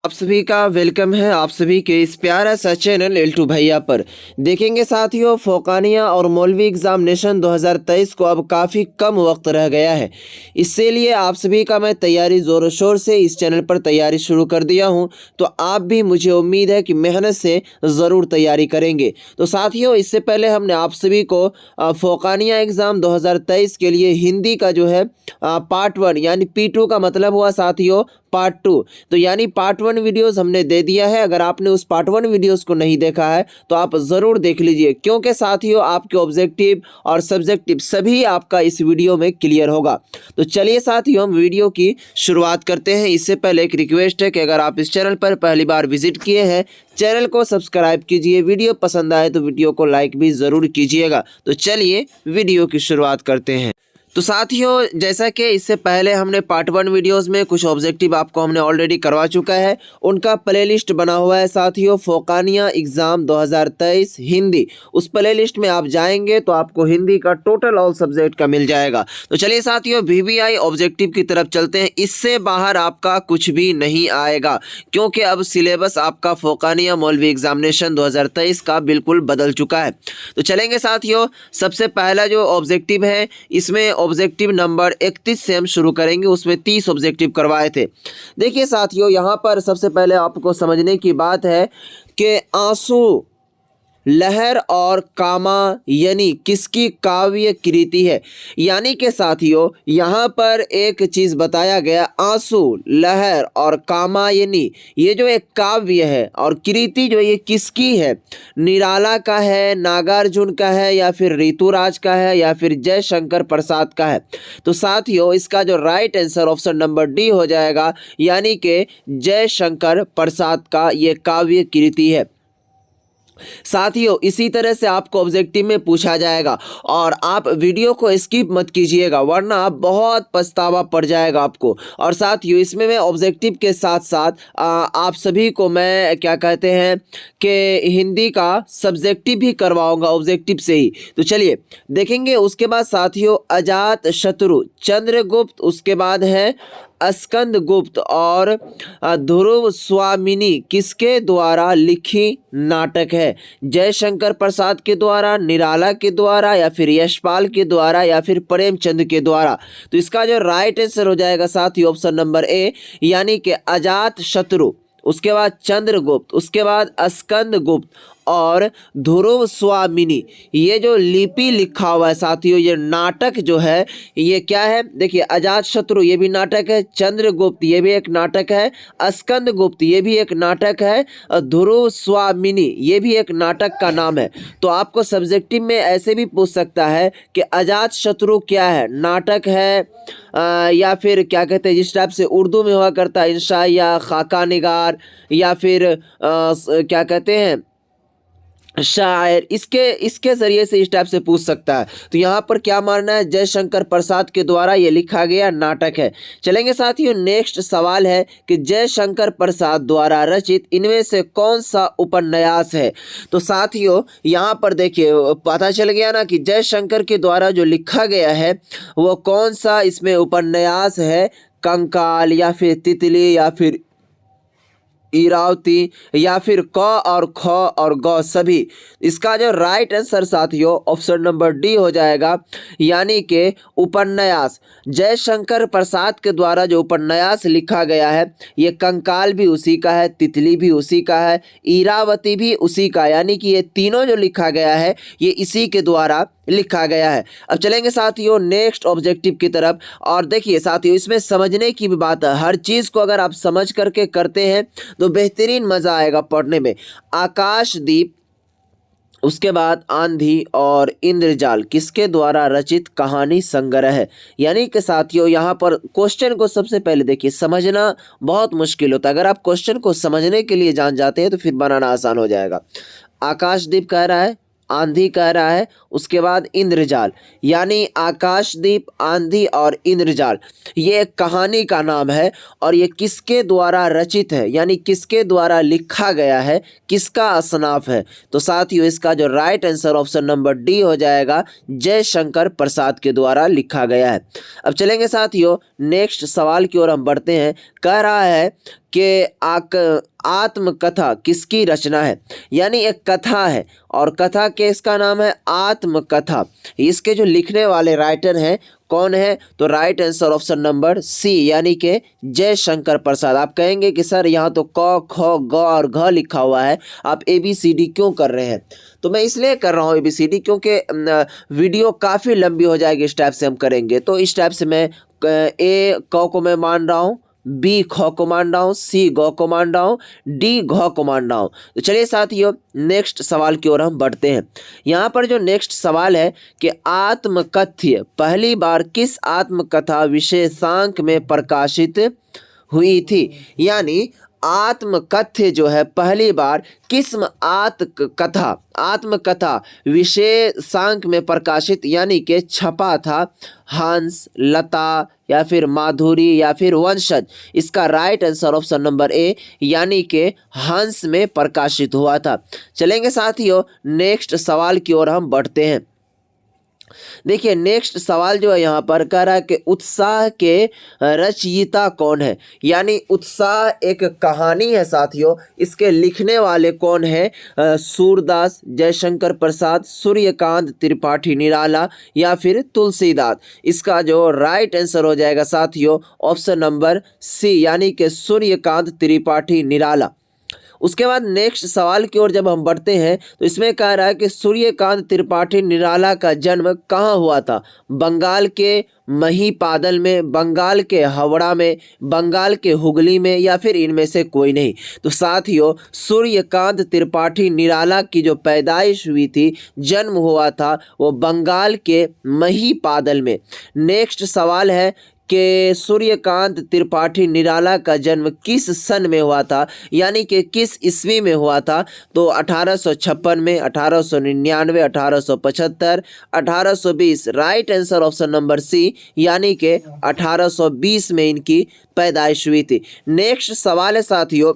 आप सभी का वेलकम है। आप सभी के इस प्यारा सा चैनल एल्टू भैया पर देखेंगे साथियों, फोकानिया और मौलवी एग्जामिनेशन 2023 को अब काफ़ी कम वक्त रह गया है। इससे लिए आप सभी का मैं तैयारी ज़ोरों शोर से इस चैनल पर तैयारी शुरू कर दिया हूं, तो आप भी, मुझे उम्मीद है कि मेहनत से ज़रूर तैयारी करेंगे। तो साथियों, इससे पहले हमने आप सभी को फोकानिया एग्ज़ाम 2023 के लिए हिंदी का जो है पार्ट 1 यानी P2 का मतलब हुआ साथियों पार्ट 2, तो यानी पार्ट 1 वीडियोस हमने दे दिया है। अगर आपने उस पार्ट 1 वीडियोस को नहीं देखा है तो आप ज़रूर देख लीजिए, क्योंकि साथियों आपके ऑब्जेक्टिव और सब्जेक्टिव सभी आपका इस वीडियो में क्लियर होगा। तो चलिए साथियों, हम वीडियो की शुरुआत करते हैं। इससे पहले एक रिक्वेस्ट है कि अगर आप इस चैनल पर पहली बार विजिट किए हैं, चैनल को सब्सक्राइब कीजिए। वीडियो पसंद आए तो वीडियो को लाइक भी ज़रूर कीजिएगा। तो चलिए वीडियो की शुरुआत करते हैं। तो साथियों, जैसा कि इससे पहले हमने पार्ट 1 वीडियोस में कुछ ऑब्जेक्टिव आपको हमने ऑलरेडी करवा चुका है, उनका प्लेलिस्ट बना हुआ है साथियों, फोकानिया एग्ज़ाम 2023 हिंदी। उस प्लेलिस्ट में आप जाएंगे तो आपको हिंदी का टोटल ऑल सब्जेक्ट का मिल जाएगा। तो चलिए साथियों, VVI ऑब्जेक्टिव की तरफ चलते हैं। इससे बाहर आपका कुछ भी नहीं आएगा, क्योंकि अब सिलेबस आपका फोकानिया मौलवी एग्जामिनेशन 2023 का बिल्कुल बदल चुका है। तो चलेंगे साथियों, सबसे पहला जो ऑब्जेक्टिव है, इसमें ऑब्जेक्टिव नंबर 31 से हम शुरू करेंगे। उसमें 30 ऑब्जेक्टिव करवाए थे। देखिए साथियों, यहाँ पर सबसे पहले आपको समझने की बात है कि आंसू, लहर और कामा यानी किसकी काव्य कृति है। यानी कि साथियों, यहाँ पर एक चीज़ बताया गया, आंसू, लहर और कामा यानी ये जो एक काव्य है और कृति जो ये किसकी है, निराला का है, नागार्जुन का है, या फिर ऋतुराज का है, या फिर जयशंकर प्रसाद का है। तो साथियों, इसका जो right answer option number D हो जाएगा, यानी कि जयशंकर प्रसाद का ये काव्य कृति है। साथियों, इसी तरह से आपको ऑब्जेक्टिव में पूछा जाएगा और आप वीडियो को स्किप मत कीजिएगा, वरना आप बहुत पछतावा पड़ जाएगा आपको। और साथियों, इसमें मैं ऑब्जेक्टिव के साथ साथ आप सभी को मैं क्या कहते हैं कि हिंदी का सब्जेक्टिव भी करवाऊंगा ऑब्जेक्टिव से ही। तो चलिए देखेंगे। उसके बाद साथियों, अजात शत्रु, चंद्रगुप्त, उसके बाद है स्कंद गुप्त और ध्रुव स्वामिनी किसके द्वारा लिखी नाटक है। जयशंकर प्रसाद के द्वारा, निराला के द्वारा, या फिर यशपाल के द्वारा, या फिर प्रेमचंद के द्वारा। तो इसका जो राइट आंसर हो जाएगा साथी ऑप्शन नंबर ए, यानी कि अजात शत्रु, उसके बाद चंद्रगुप्त, उसके बाद स्कंद गुप्त और ध्रुव स्वामिनी। ये जो लिपि लिखा हुआ है साथियों, ये नाटक जो है ये क्या है, देखिए, अजात शत्रु ये भी नाटक है, चंद्रगुप्त ये भी एक नाटक है, स्कंद गुप्त ये भी एक नाटक है, ध्रुव स्वामिनी ये भी एक नाटक का नाम है। तो आपको सब्जेक्टिव में ऐसे भी पूछ सकता है कि अजात शत्रु क्या है, नाटक है या फिर क्या कहते हैं, जिस टाइप से उर्दू में हुआ करता है इंशा या खाका निगार, या फिर क्या कहते हैं शायर, इसके ज़रिए से इस टाइप से पूछ सकता है। तो यहाँ पर क्या मानना है, जयशंकर प्रसाद के द्वारा ये लिखा गया नाटक है। चलेंगे साथियों, नेक्स्ट सवाल है कि जयशंकर प्रसाद द्वारा रचित इनमें से कौन सा उपन्यास है। तो साथियों, यहाँ पर देखिए पता चल गया ना कि जयशंकर के द्वारा जो लिखा गया है वो कौन सा इसमें उपन्यास है, कंकाल, या फिर तितली, या फिर इरावती, या फिर क और ख और ग सभी। इसका जो राइट आंसर साथियों ऑप्शन नंबर डी हो जाएगा, यानी कि उपन्यास। जयशंकर प्रसाद के द्वारा जो उपन्यास लिखा गया है, ये कंकाल भी उसी का है, तितली भी उसी का है, इरावती भी उसी का, यानी कि ये तीनों जो लिखा गया है ये इसी के द्वारा लिखा गया है। अब चलेंगे साथियों नेक्स्ट ऑब्जेक्टिव की तरफ। और देखिए साथियों, इसमें समझने की भी बात है, हर चीज़ को अगर आप समझ करके करते हैं तो बेहतरीन मज़ा आएगा पढ़ने में। आकाशदीप, उसके बाद आंधी और इंद्रजाल किसके द्वारा रचित कहानी संग्रह है। यानी कि साथियों, यहाँ पर क्वेश्चन को सबसे पहले देखिए, समझना बहुत मुश्किल होता है। अगर आप क्वेश्चन को समझने के लिए जान जाते हैं तो फिर बनाना आसान हो जाएगा। आकाशदीप कह रहा है, आंधी कह रहा है, उसके बाद इंद्रजाल, यानी आकाशदीप, आंधी और इंद्रजाल ये एक कहानी का नाम है और ये किसके द्वारा रचित है, यानी किसके द्वारा लिखा गया है, किसका असनाफ है। तो साथियों, इसका जो right answer option number D हो जाएगा, जयशंकर प्रसाद के द्वारा लिखा गया है। अब चलेंगे साथियों नेक्स्ट सवाल की ओर हम बढ़ते हैं। कह रहा है कि आत्मकथा किसकी रचना है। यानी एक कथा है और कथा के इसका नाम है आत्मकथा। इसके जो लिखने वाले राइटर हैं कौन है, तो right answer option number C यानी कि जयशंकर प्रसाद। आप कहेंगे कि सर यहाँ तो क ख ग और घ लिखा हुआ है, आप ABCD क्यों कर रहे हैं। तो मैं इसलिए कर रहा हूँ ABCD क्योंकि वीडियो काफ़ी लंबी हो जाएगी इस टाइप से हम करेंगे। तो इस टाइप से मैं A क को मैं मान रहा हूँ, B ख को मान रहा हूँ, C ग को मान रहा हूँ, D घ को मान रहा हूँ। तो चलिए साथियों नेक्स्ट सवाल की ओर हम बढ़ते हैं। यहाँ पर जो नेक्स्ट सवाल है कि आत्मकथ्य पहली बार किस आत्मकथा विशेषांक में प्रकाशित हुई थी। यानी आत्मकथ्य जो है पहली बार किस आत्मकथा विशेषांक में प्रकाशित यानी कि छपा था। हंस, लता या फिर माधुरी या फिर वंशज। इसका right answer option number A यानी कि हंस में प्रकाशित हुआ था। चलेंगे साथियों नेक्स्ट सवाल की ओर हम बढ़ते हैं। देखिए नेक्स्ट सवाल जो है यहाँ पर कह रहा है कि उत्साह के रचयिता कौन है। यानी उत्साह एक कहानी है साथियों, इसके लिखने वाले कौन है, सूरदास, जयशंकर प्रसाद, सूर्यकांत त्रिपाठी निराला या फिर तुलसीदास। इसका जो राइट आंसर हो जाएगा साथियों ऑप्शन नंबर सी यानी कि सूर्यकांत त्रिपाठी निराला। उसके बाद नेक्स्ट सवाल की ओर जब हम बढ़ते हैं तो इसमें कह रहा है कि सूर्यकांत त्रिपाठी निराला का जन्म कहाँ हुआ था। बंगाल के महिपादल में, बंगाल के हावड़ा में, बंगाल के हुगली में या फिर इनमें से कोई नहीं। तो साथियों सूर्यकांत त्रिपाठी निराला की जो पैदाइश हुई थी, जन्म हुआ था, वो बंगाल के महिपादल में। नेक्स्ट सवाल है कि सूर्यकांत त्रिपाठी निराला का जन्म किस सन में हुआ था, यानी कि किस ईस्वी में हुआ था। तो 1856 में, 1899, 1875, 1820। Right answer option number C यानी कि 1820 में इनकी पैदाइश हुई थी। नेक्स्ट सवाल है साथियों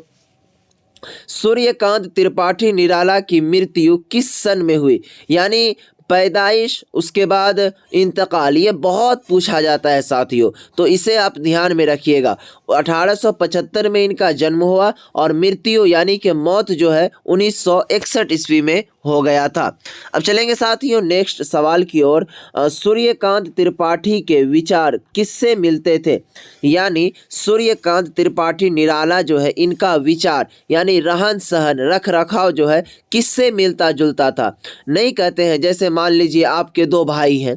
सूर्यकांत त्रिपाठी निराला की मृत्यु किस सन में हुई। यानी पैदाइश उसके बाद इंतकाल, ये बहुत पूछा जाता है साथियों, तो इसे आप ध्यान में रखिएगा। 1875 में इनका जन्म हुआ और मृत्यु यानी कि मौत जो है 1961 ईस्वी में हो गया था। अब चलेंगे साथियों नेक्स्ट सवाल की ओर। सूर्यकांत त्रिपाठी के विचार किससे मिलते थे। यानी सूर्यकांत त्रिपाठी निराला जो है इनका विचार यानी रहन सहन रख रखाव जो है किससे मिलता जुलता था। नहीं कहते हैं जैसे मान लीजिए आपके दो भाई हैं,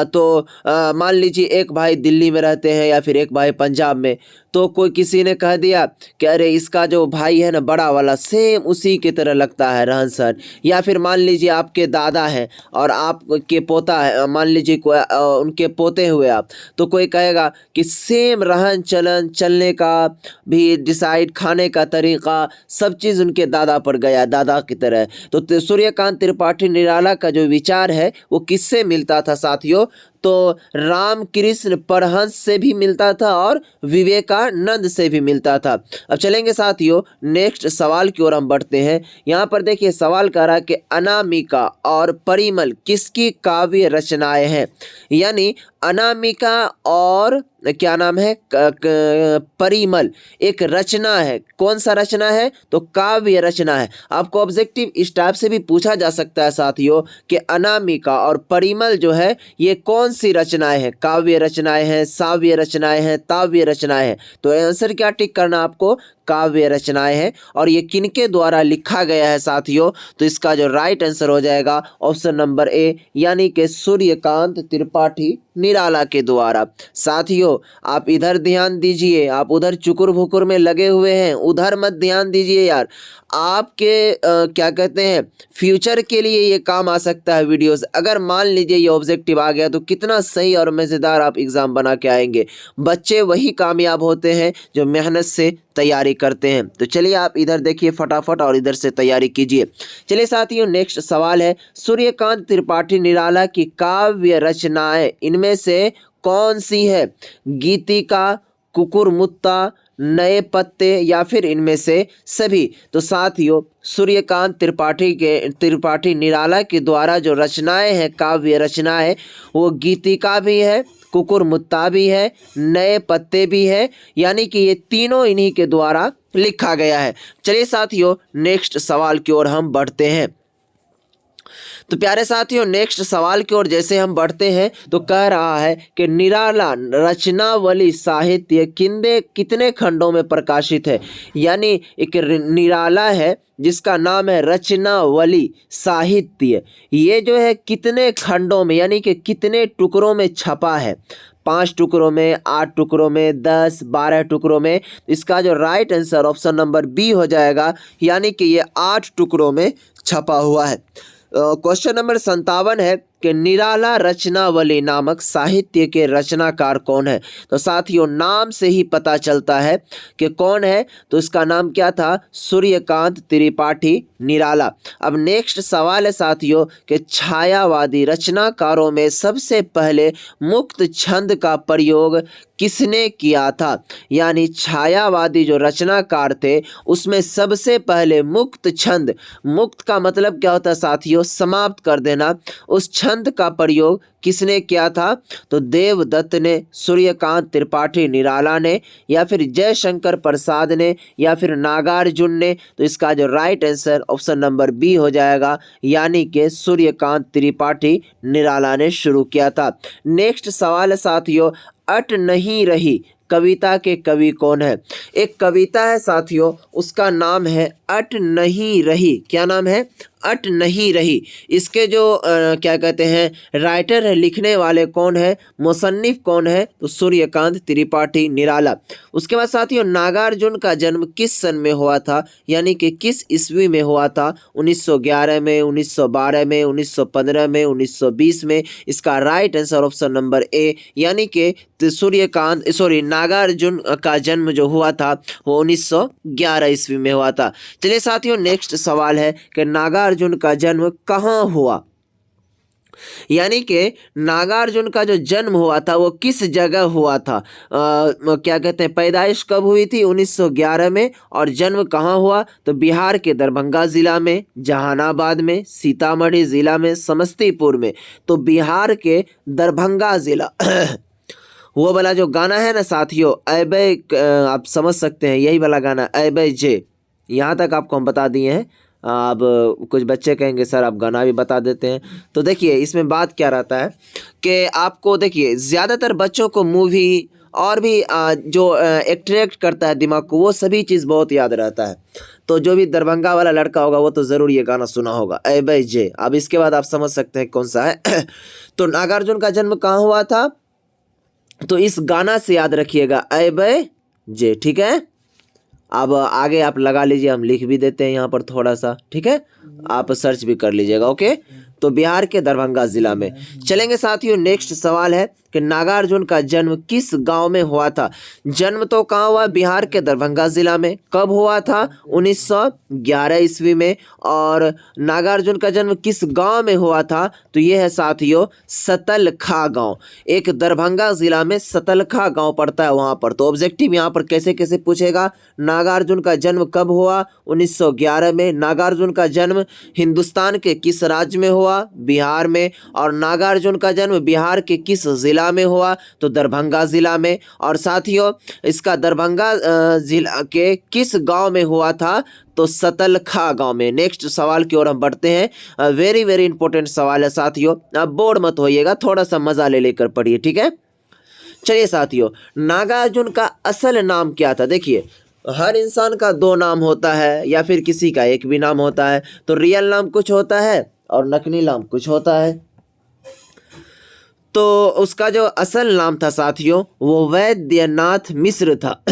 तो मान लीजिए एक भाई दिल्ली में रहते हैं या फिर एक भाई पंजाब में, तो कोई किसी ने कह दिया कि अरे इसका जो भाई है ना बड़ा वाला सेम उसी की तरह लगता है रहन सहन। या फिर मान लीजिए आपके दादा हैं और आपके पोता है, मान लीजिए उनके पोते हुए आप, तो कोई कहेगा कि सेम रहन चलन, चलने का भी डिसाइड, खाने का तरीका, सब चीज़ उनके दादा पर गया, दादा की तरह। तो सूर्यकांत त्रिपाठी निराला का जो विचार है वो किससे मिलता था साथियों, तो रामकृष्ण परमहंस से भी मिलता था और विवेकानंद से भी मिलता था। अब चलेंगे साथियों नेक्स्ट सवाल की ओर हम बढ़ते हैं। यहाँ पर देखिए सवाल कर रहा है कि अनामिका और परिमल किसकी काव्य रचनाएं हैं। यानी अनामिका और क्या नाम है परिमल एक रचना है। कौन सा रचना है, तो काव्य रचना है। आपको ऑब्जेक्टिव इस टाइप से भी पूछा जा सकता है साथियों कि अनामिका और परिमल जो है ये कौन सी रचनाएं हैं, काव्य रचनाएं हैं, साव्य रचनाएं हैं, ताव्य रचनाएं हैं। तो आंसर क्या टिक करना आपको, काव्य रचनाएं हैं। और ये किनके द्वारा लिखा गया है साथियों, तो इसका जो राइट आंसर हो जाएगा ऑप्शन नंबर ए यानी कि सूर्यकांत त्रिपाठी निराला के द्वारा। साथियों आप इधर ध्यान दीजिए, आप उधर चुकुर भुकुर में लगे हुए हैं, उधर मत ध्यान दीजिए यार। आपके क्या कहते हैं फ्यूचर के लिए ये काम आ सकता है वीडियोस। अगर मान लीजिए ये ऑब्जेक्टिव आ गया तो कितना सही और मज़ेदार आप एग्ज़ाम बना के आएंगे। बच्चे वही कामयाब होते हैं जो मेहनत से तैयारी करते हैं। तो चलिए आप इधर देखिए फटाफट और इधर से तैयारी कीजिए। चलिए साथियों नेक्स्ट सवाल है सूर्यकांत त्रिपाठी निराला की काव्य रचनाएं इनमें से कौन सी है। गीतिका, कुकुरमुत्ता, नए पत्ते या फिर इनमें से सभी। तो साथियों सूर्यकांत त्रिपाठी निराला के द्वारा जो रचनाएं हैं, काव्य रचनाएं, वो गीतिका भी है, कुकुरमुत्ता भी है, नए पत्ते भी है, यानी कि ये तीनों इन्हीं के द्वारा लिखा गया है। चलिए साथियों नेक्स्ट सवाल की ओर हम बढ़ते हैं। तो प्यारे साथियों नेक्स्ट सवाल की ओर जैसे हम बढ़ते हैं तो कह रहा है कि निराला रचनावली साहित्य कितने खंडों में प्रकाशित है। यानी एक निराला है जिसका नाम है रचनावली साहित्य, ये जो है कितने खंडों में यानी कि कितने टुकड़ों में छपा है। 5 टुकड़ों में, 8 टुकड़ों में, 10, 12 टुकड़ों में। इसका जो right answer option number B हो जाएगा, यानी कि ये 8 टुकड़ों में छपा हुआ है। क्वेश्चन नंबर 57 है कि निराला रचनावली नामक साहित्य के रचनाकार कौन है। तो साथियों नाम से ही पता चलता है कि कौन है, तो इसका नाम क्या था, सूर्यकांत त्रिपाठी निराला। अब नेक्स्ट सवाल है साथियों कि छायावादी रचनाकारों में सबसे पहले मुक्त छंद का प्रयोग किसने किया था। यानी छायावादी जो रचनाकार थे उसमें सबसे पहले मुक्त छंद, मुक्त का मतलब क्या होता है साथियों, समाप्त कर देना, उस छंद का प्रयोग किसने किया था। तो देवदत्त ने, सूर्यकांत त्रिपाठी निराला ने, या फिर जयशंकर प्रसाद ने, या फिर नागार्जुन ने। तो इसका जो right answer option number B हो जाएगा, यानी कि सूर्यकांत त्रिपाठी निराला ने शुरू किया था। नेक्स्ट सवाल है साथियों, अट नहीं रही कविता के कवि कौन है। एक कविता है साथियों, उसका नाम है अट नहीं रही। क्या नाम है, अट नहीं रही। इसके जो क्या कहते हैं राइटर है, लिखने वाले कौन है, मुसन्निफ कौन है, तो सूर्यकांत त्रिपाठी निराला। उसके बाद साथियों नागार्जुन का जन्म किस सन में हुआ था, यानी कि किस ईस्वी में हुआ था। 1911 में, 1912 में, 1915 में, 1920 में। इसका right answer option number A, यानी कि नागार्जुन का जन्म जो हुआ था वो 1911 ईस्वी में हुआ था। चलिए साथियों नेक्स्ट सवाल है कि नागार्जुन का जन्म कहाँ हुआ। यानी कि नागार्जुन का जो जन्म हुआ था वो किस जगह हुआ था। क्या कहते हैं, पैदाइश कब हुई थी, 1911 में। और जन्म कहाँ हुआ, तो बिहार के दरभंगा ज़िला में, जहानाबाद में, सीतामढ़ी ज़िला में, समस्तीपुर में। तो बिहार के दरभंगा ज़िला वो वाला जो गाना है ना साथियों, ऐबे, आप समझ सकते हैं यही वाला गाना, ऐबे जे। यहाँ तक आपको हम बता दिए हैं। अब कुछ बच्चे कहेंगे सर आप गाना भी बता देते हैं। तो देखिए इसमें बात क्या रहता है कि आपको देखिए ज़्यादातर बच्चों को मूवी और भी जो एट्रैक्ट करता है दिमाग को, वो सभी चीज़ बहुत याद रहता है। तो जो भी दरभंगा वाला लड़का होगा वो तो ज़रूर ये गाना सुना होगा, ऐबे जे। अब इसके बाद आप समझ सकते हैं कौन सा है। तो नागार्जुन का जन्म कहाँ हुआ था, तो इस गाना से याद रखिएगा, ऐबे जे। ठीक है, अब आगे आप लगा लीजिए, हम लिख भी देते हैं यहाँ पर थोड़ा सा। ठीक है, आप सर्च भी कर लीजिएगा। ओके, तो बिहार के दरभंगा जिला में। चलेंगे साथियों नेक्स्ट सवाल है कि नागार्जुन का जन्म किस गांव में हुआ था। जन्म तो कहाँ हुआ, बिहार के दरभंगा जिला में। कब हुआ था, 1911 ईस्वी में। और नागार्जुन का जन्म किस गांव में हुआ था, तो ये है साथियों सतलखा गांव। एक दरभंगा जिला में सतलखा गांव पड़ता है वहां पर। तो ऑब्जेक्टिव यहाँ पर कैसे कैसे पूछेगा, नागार्जुन का जन्म कब हुआ, 1911 में। नागार्जुन का जन्म हिंदुस्तान के किस राज्य में हुआ, बिहार में। और नागार्जुन का जन्म बिहार के किस जिला में हुआ, तो दरभंगा जिला में। और साथियों इसका दरभंगा जिला के किस गांव में हुआ था, तो सतलखा गांव में। नेक्स्ट सवाल की ओर हम बढ़ते हैं। वेरी वेरी इंपॉर्टेंट सवाल है साथियों, आप बोर्ड मत होइएगा, थोड़ा सा मजा ले लेकर पढ़िए। ठीक है, चलिए साथियों नागार्जुन का असल नाम क्या था। देखिए हर इंसान का 2 नाम होता है या फिर किसी का एक भी नाम होता है। तो रियल नाम कुछ होता है और नकली नाम कुछ होता है। तो उसका जो असल नाम था साथियों वो वैद्यनाथ मिश्र था।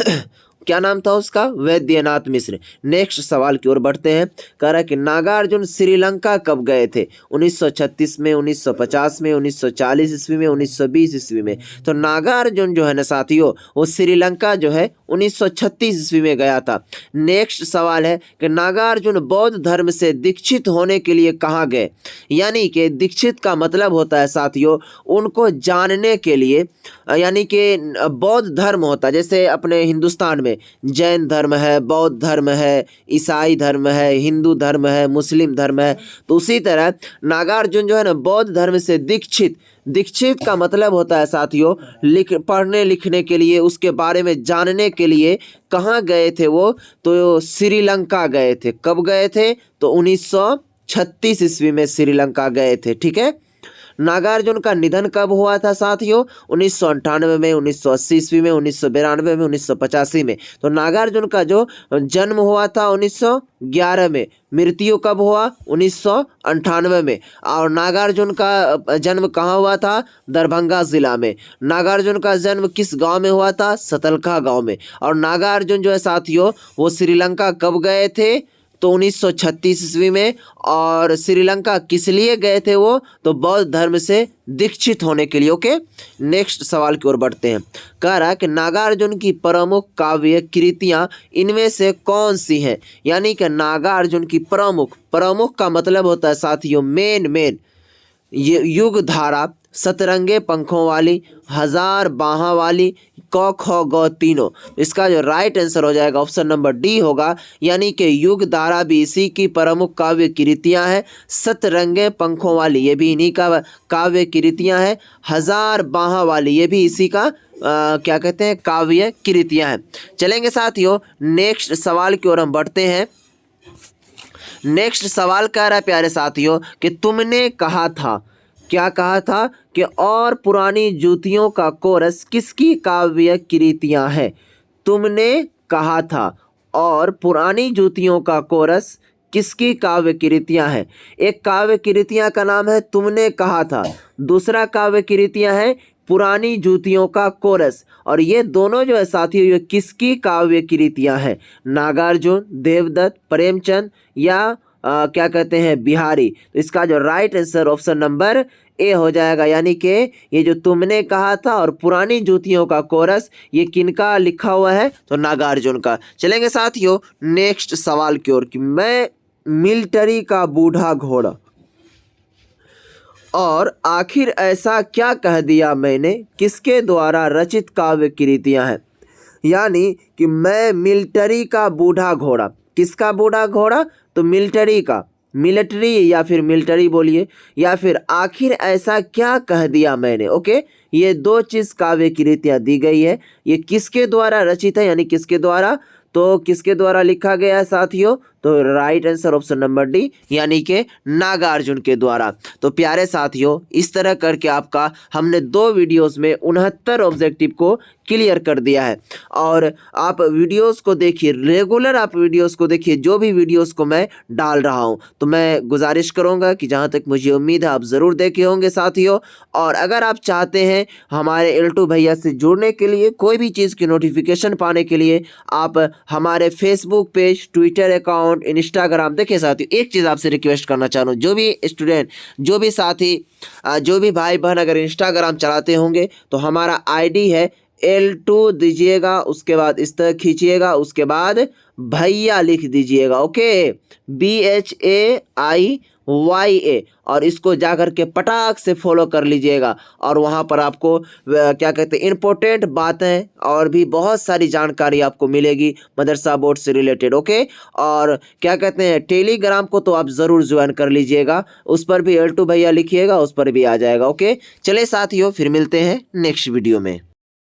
क्या नाम था उसका, वैद्यनाथ मिश्र। नेक्स्ट सवाल की ओर बढ़ते हैं। कह रहा है कि नागार्जुन श्रीलंका कब गए थे, 1936 में, 1950 में, 1940 ईस्वी में, 1920 ईस्वी में। तो नागार्जुन जो है ना साथियों वो श्रीलंका जो है 1936 ईस्वी में गया था। नेक्स्ट सवाल है कि नागार्जुन बौद्ध धर्म से दीक्षित होने के लिए कहाँ गए। यानी कि दीक्षित का मतलब होता है साथियों उनको जानने के लिए, यानी कि बौद्ध धर्म होता है जैसे अपने हिंदुस्तान में जैन धर्म है, बौद्ध धर्म है, ईसाई धर्म है, हिंदू धर्म है, मुस्लिम धर्म है। तो उसी तरह नागार्जुन जो है ना बौद्ध धर्म से दीक्षित दीक्षित का मतलब होता है साथियों पढ़ने लिखने के लिए, उसके बारे में जानने के लिए कहाँ गए थे वो, तो श्रीलंका गए थे। कब गए थे, तो 1936 ईस्वी में श्रीलंका गए थे। ठीक है। नागार्जुन का निधन कब हुआ था साथियों, 1998 में, 1980 ईस्वी में, 1992 में, 1985 में। तो नागार्जुन का जो जन्म हुआ था 1911 में, मृत्यु कब हुआ, 1998 में। और नागार्जुन का जन्म कहाँ हुआ था, दरभंगा जिला में। नागार्जुन का जन्म किस गांव में हुआ था, सतलखा गांव में। और नागार्जुन जो है साथियों वो श्रीलंका कब गए थे, तो 1936 ईस्वी में। और श्रीलंका किस लिए गए थे वो, तो बौद्ध धर्म से दीक्षित होने के लिए। ओके, नेक्स्ट सवाल की ओर बढ़ते हैं। कह रहा है कि नागार्जुन की प्रमुख काव्य कृतियां इनमें से कौन सी हैं। यानी कि नागार्जुन की प्रमुख का मतलब होता है साथियों मेन ये युग धारा, सतरंगे पंखों वाली, हजार बाहाँ वाली, क ख ग तीनों। इसका जो राइट आंसर हो जाएगा ऑप्शन नंबर डी होगा। यानी कि युग धारा भी इसी की प्रमुख काव्य कृतियां हैं, सतरंगे पंखों वाली ये भी इन्हीं का काव्य कृतियां हैं, हजार बाहाँ वाली ये भी इसी का क्या कहते हैं काव्य कृतियां हैं। चलेंगे साथियों नेक्स्ट सवाल की ओर हम बढ़ते हैं। नेक्स्ट सवाल कह रहा है प्यारे साथियों कि तुमने कहा था, क्या कहा था कि और पुरानी जूतियों का कोरस किसकी काव्य कृतियां हैं। तुमने कहा था और पुरानी जूतियों का कोरस किसकी काव्य कृतियां हैं। एक काव्य कृतियां का नाम है तुमने कहा था, दूसरा काव्य कृतियां है पुरानी जूतियों का कोरस। और ये दोनों जो है साथियों ये किसकी काव्य कृतियां हैं, नागार्जुन, देवदत्त, प्रेमचंद या क्या कहते हैं बिहारी। तो इसका जो right answer option number A हो जाएगा। यानी कि ये जो तुमने कहा था और पुरानी जूतियों का कोरस ये किनका लिखा हुआ है, तो नागार्जुन का। चलेंगे साथियों नेक्स्ट सवाल की ओर कि मैं मिलिट्री का बूढ़ा घोड़ा और आखिर ऐसा क्या कह दिया मैंने किसके द्वारा रचित काव्य कृतियां हैं। यानी कि मैं मिलिट्री का बूढ़ा घोड़ा, किसका बूढ़ा घोड़ा, तो मिलिट्री का, मिलिट्री या फिर मिलिट्री बोलिए, या फिर आखिर ऐसा क्या कह दिया मैंने। ओके, ये दो चीज काव्य कृतियां दी गई है। ये किसके द्वारा रचित है, यानी किसके द्वारा, तो किसके द्वारा लिखा गया है साथियों, तो right answer option number D यानी कि नागार्जुन के द्वारा। तो प्यारे साथियों इस तरह करके आपका हमने 2 वीडियोस में 69 ऑब्जेक्टिव को क्लियर कर दिया है। और आप वीडियोस को देखिए, रेगुलर आप वीडियोस को देखिए, जो भी वीडियोस को मैं डाल रहा हूं। तो मैं गुजारिश करूंगा कि जहां तक मुझे उम्मीद है आप ज़रूर देखे होंगे साथियों। और अगर आप चाहते हैं हमारे L2 भैया से जुड़ने के लिए, कोई भी चीज़ की नोटिफिकेशन पाने के लिए, आप हमारे Facebook page, Twitter account, Instagram, देखिए साथियों एक चीज़ आपसे रिक्वेस्ट करना चाह रहा हूँ, जो भी स्टूडेंट, जो भी साथी, जो भी भाई बहन अगर इंस्टाग्राम चलाते होंगे तो हमारा आईडी है L2 दीजिएगा, उसके बाद इस तरह खींचिएगा, उसके बाद भैया लिख दीजिएगा। ओके, BHAIYA, और इसको जाकर के पटाख से फॉलो कर लीजिएगा। और वहाँ पर आपको क्या कहते हैं इंपॉर्टेंट बातें और भी बहुत सारी जानकारी आपको मिलेगी मदरसा बोर्ड से रिलेटेड। ओके, और क्या कहते हैं टेलीग्राम को तो आप ज़रूर ज्वाइन कर लीजिएगा, उस पर भी L2 भैया लिखिएगा, उस पर भी आ जाएगा। ओके, चले साथियों फिर मिलते हैं नेक्स्ट वीडियो में।